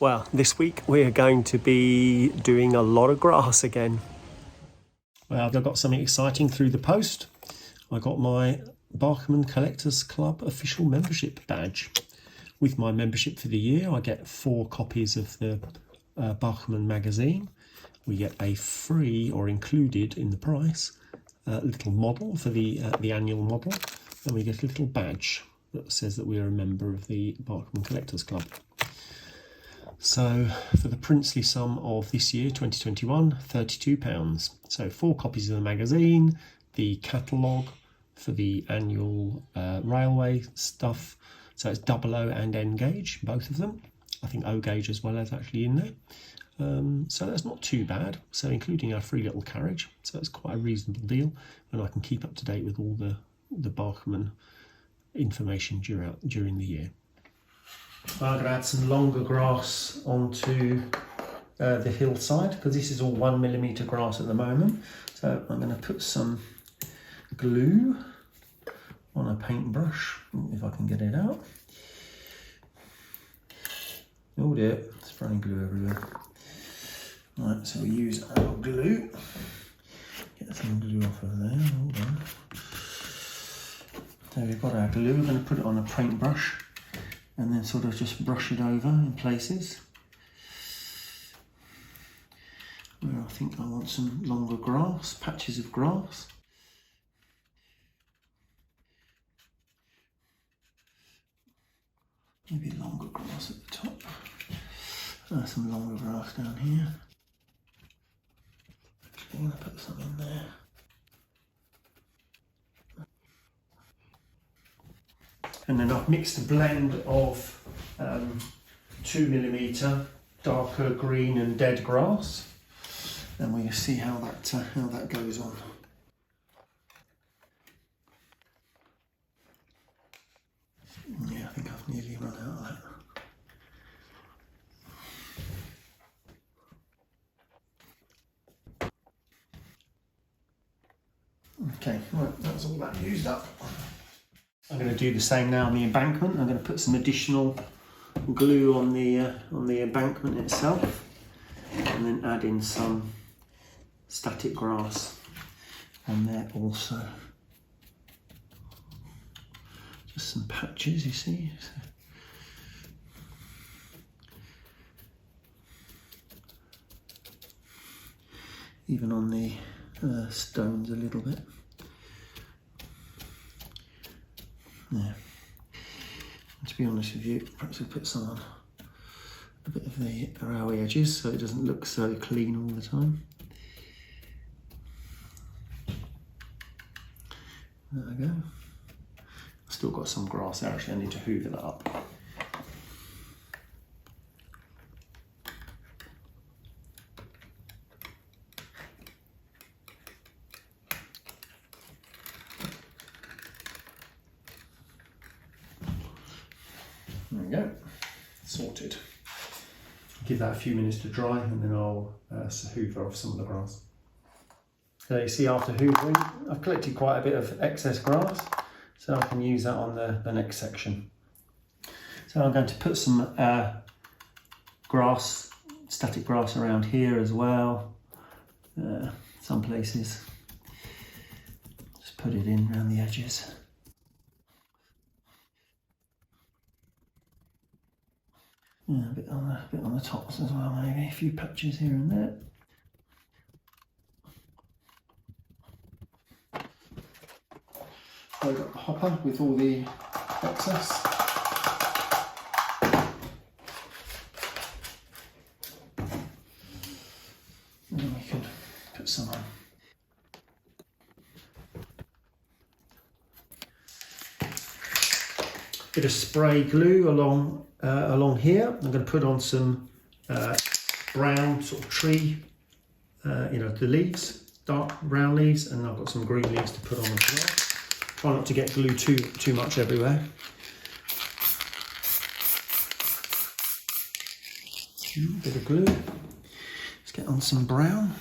Well, this week we're going to be doing a lot of grass again. Well, I've got something exciting through the post. I got my Barkman Collectors Club official membership badge. With my membership for the year, I get 4 copies of the Barkman magazine. We get a free, or included in the price, little model for the annual model, and we get a little badge that says that we are a member of the Barkman Collectors Club. So for the princely sum of this year, 2021, £32. So 4 copies of the magazine, the catalogue for the annual railway stuff. So it's 00 and N gauge, both of them. I think O gauge as well as actually in there. So that's not too bad. So including our free little carriage. So it's quite a reasonable deal. And I can keep up to date with all the Barkman information during the year. I'm going to add some longer grass onto the hillside because this is all 1mm grass at the moment. So I'm going to put some glue on a paintbrush, if I can get it out. Oh dear, spraying glue everywhere. Right, so we use our glue. Get some glue off of there, hold on. So we've got our glue, we're going to put it on a paintbrush and then sort of just brush it over in places where I think I want some longer grass, patches of grass. Maybe longer grass at the top. Some longer grass down here. Actually, I'm going to put some in there. And then I've mixed a blend of 2mm darker green and dead grass, and we'll see how that goes on. Yeah, I think I've nearly run out of that. Okay, right, that's all that used up. I'm going to do the same now on the embankment. I'm going to put some additional glue on the embankment itself, and then add in some static grass on there also. Just some patches, you see. Even on the stones a little bit. Yeah. And to be honest with you, perhaps we'll put some on a bit of the rowy edges so it doesn't look so clean all the time. There we go. I've still got some grass there, actually I need to hoover that up. There we go, sorted. Give that a few minutes to dry and then I'll hoover off some of the grass. So you see, after hoovering, I've collected quite a bit of excess grass, so I can use that on the next section. So I'm going to put some grass, static grass around here as well, some places. Just put it in around the edges. Yeah, a bit on the tops as well, maybe a few patches here and there. So I've got the hopper with all the excess. And then we can put some on. Bit of spray glue along here. I'm going to put on some brown sort of tree, the leaves, dark brown leaves, and I've got some green leaves to put on as well. Try not to get glue too much everywhere. Bit of glue. Let's get on some brown.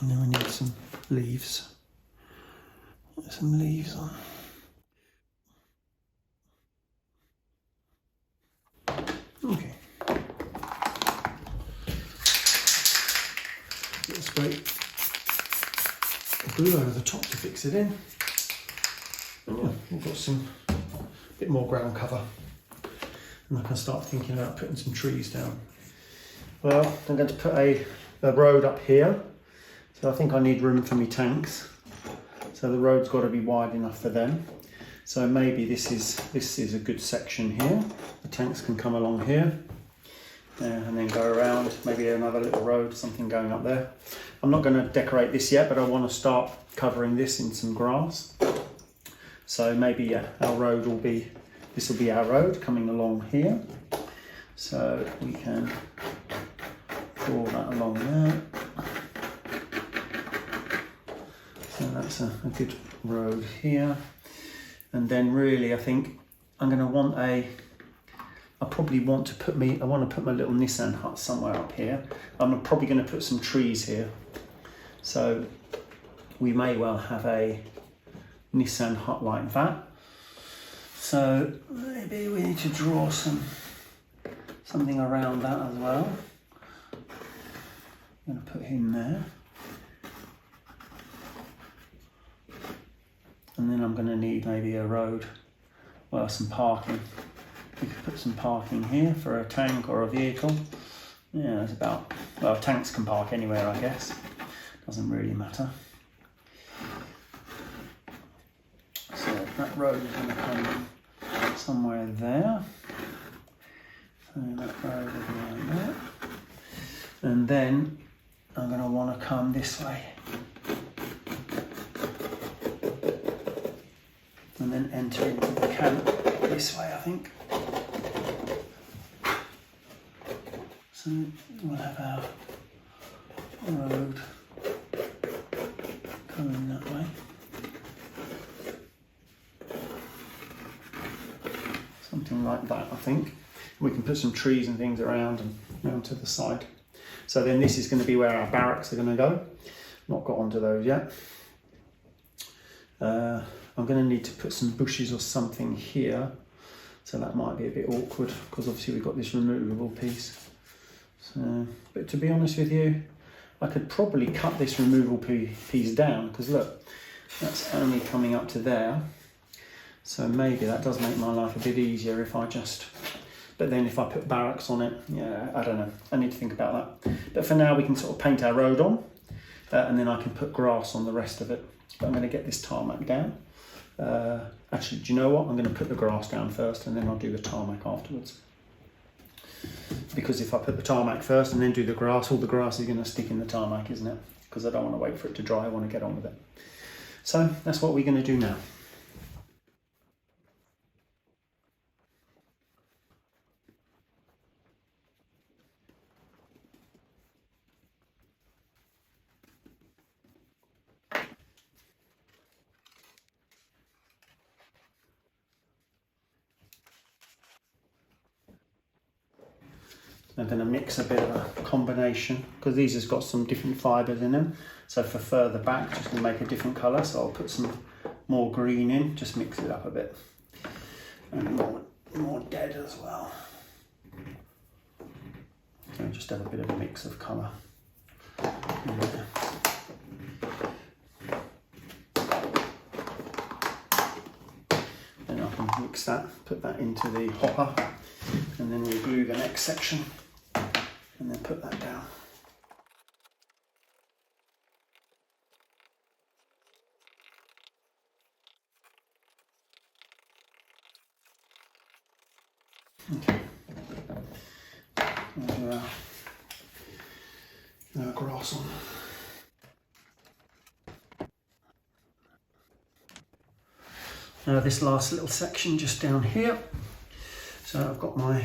And then we need some leaves. Put some leaves on. Little spray glue over the top to fix it in. And yeah, we've got some bit more ground cover. And I can start thinking about putting some trees down. Well, I'm going to put a road up here. So I think I need room for my tanks. So the road's got to be wide enough for them. So maybe this is a good section here. The tanks can come along here and then go around. Maybe another little road, something going up there. I'm not going to decorate this yet, but I want to start covering this in some grass. So maybe yeah, this will be our road coming along here. So we can draw that along there. So that's a good road here. And then really I think I'm going to want I probably want to put I want to put my little Nissan hut somewhere up here. I'm probably going to put some trees here. So we may well have a Nissan hut like that. So maybe we need to draw something around that as well. I'm going to put him there. And then I'm going to need maybe a road, well, some parking. We could put some parking here for a tank or a vehicle. Yeah, it's about, well, tanks can park anywhere, I guess. Doesn't really matter. So that road is going to come somewhere there. So that road will be like that. And then I'm going to want to come this way. And then enter into the camp this way, I think. So we'll have our road coming that way. Something like that, I think. We can put some trees and things around to the side. So then this is going to be where our barracks are going to go. Not got onto those yet. I'm going to need to put some bushes or something here. So that might be a bit awkward because obviously we've got this removable piece. So, but to be honest with you, I could probably cut this removable piece down because look, that's only coming up to there. So maybe that does make my life a bit easier if I just, but then if I put barracks on it, yeah, I don't know. I need to think about that. But for now we can sort of paint our road on and then I can put grass on the rest of it. But I'm going to get this tarmac down. Actually, do you know what? I'm going to put the grass down first and then I'll do the tarmac afterwards. Because if I put the tarmac first and then do the grass, all the grass is going to stick in the tarmac, isn't it? Because I don't want to wait for it to dry, I want to get on with it. So that's what we're going to do now. I'm going to mix a bit of a combination because these has got some different fibres in them. So for further back, just to make a different colour. So I'll put some more green in, just mix it up a bit. And more dead as well. So just have a bit of a mix of colour. Then I can mix that, put that into the hopper, and then we'll glue the next section. And then put that down. Okay. We'll do our grass on. Now this last little section just down here. So I've got my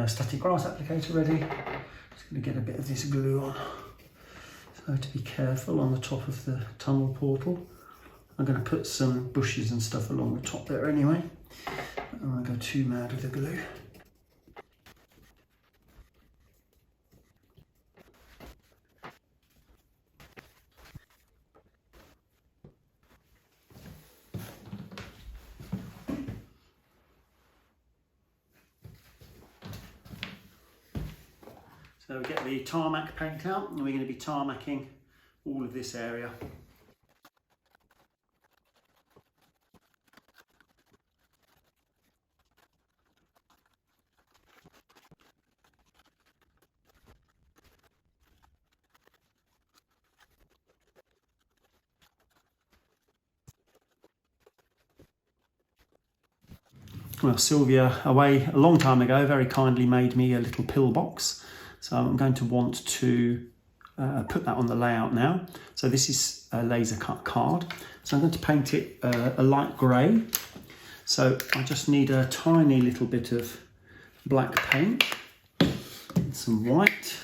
static grass applicator ready. Just going to get a bit of this glue on. So to be careful on the top of the tunnel portal. I'm going to put some bushes and stuff along the top there anyway. I don't want to go too mad with the glue. So we get the tarmac paint out and we're going to be tarmacking all of this area. Well, Sylvia, away a long time ago, very kindly made me a little pillbox. So I'm going to want to put that on the layout now. So this is a laser cut card. So I'm going to paint it a light grey. So I just need a tiny little bit of black paint and some white.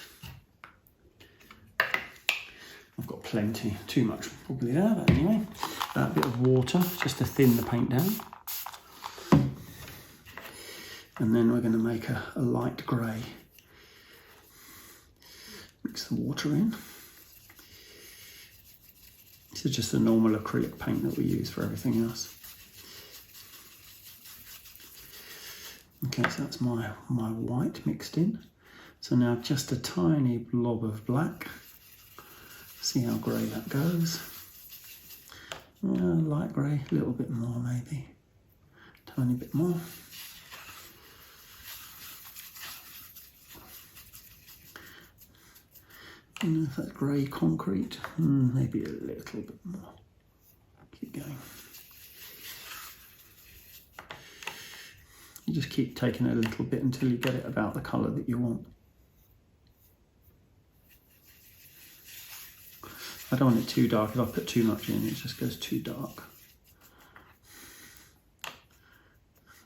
I've got plenty, too much probably there, but anyway, a bit of water just to thin the paint down. And then we're going to make a light grey. Mix the water in. This is just the normal acrylic paint that we use for everything else. Okay, so that's my white mixed in. So now just a tiny blob of black. See how grey that goes. Light grey, a little bit more maybe. Tiny bit more. And if that's grey concrete, maybe a little bit more. Keep going. You just keep taking it a little bit until you get it about the colour that you want. I don't want it too dark. If I put too much in, it just goes too dark.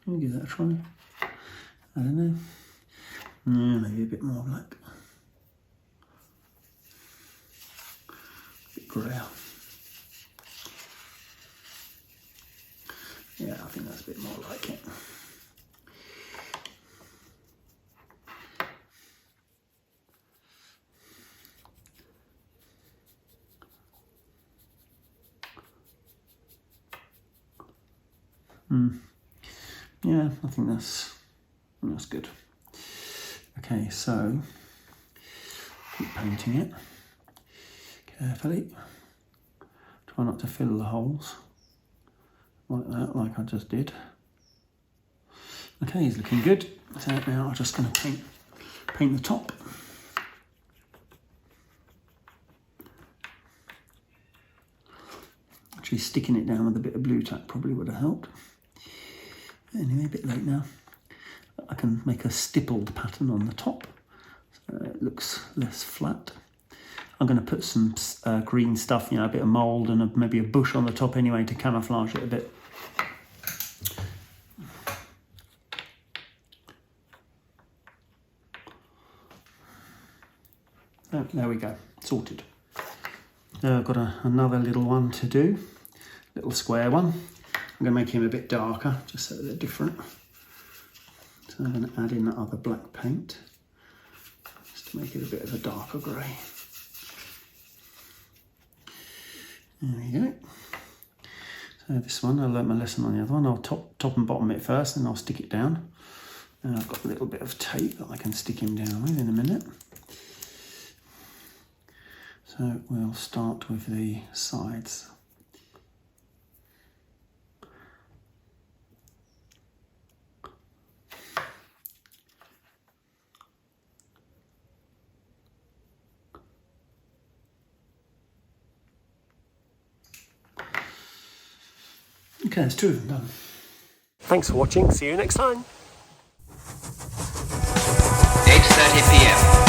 Let me give that a try. I don't know. Maybe a bit more black. Grail. Yeah, I think that's a bit more like it. Yeah, I think that's good. Okay, so keep painting it carefully. Try not to fill the holes like that, like I just did. Okay, he's looking good. So now I'm just going to paint the top. Actually sticking it down with a bit of blue tack probably would have helped. Anyway, a bit late now. I can make a stippled pattern on the top so it looks less flat. I'm going to put some green stuff, a bit of mould and maybe a bush on the top anyway to camouflage it a bit. Oh, there we go, sorted. Now I've got another little one to do, little square one. I'm going to make him a bit darker, just so they're different. So I'm going to add in that other black paint, just to make it a bit of a darker grey. There we go. So this one, I learnt my lesson on the other one. I'll top and bottom it first, and I'll stick it down. And I've got a little bit of tape that I can stick him down with in a minute. So we'll start with the sides. Okay, there's two of them done. Thanks for watching. See you next time. 8:30 p.m.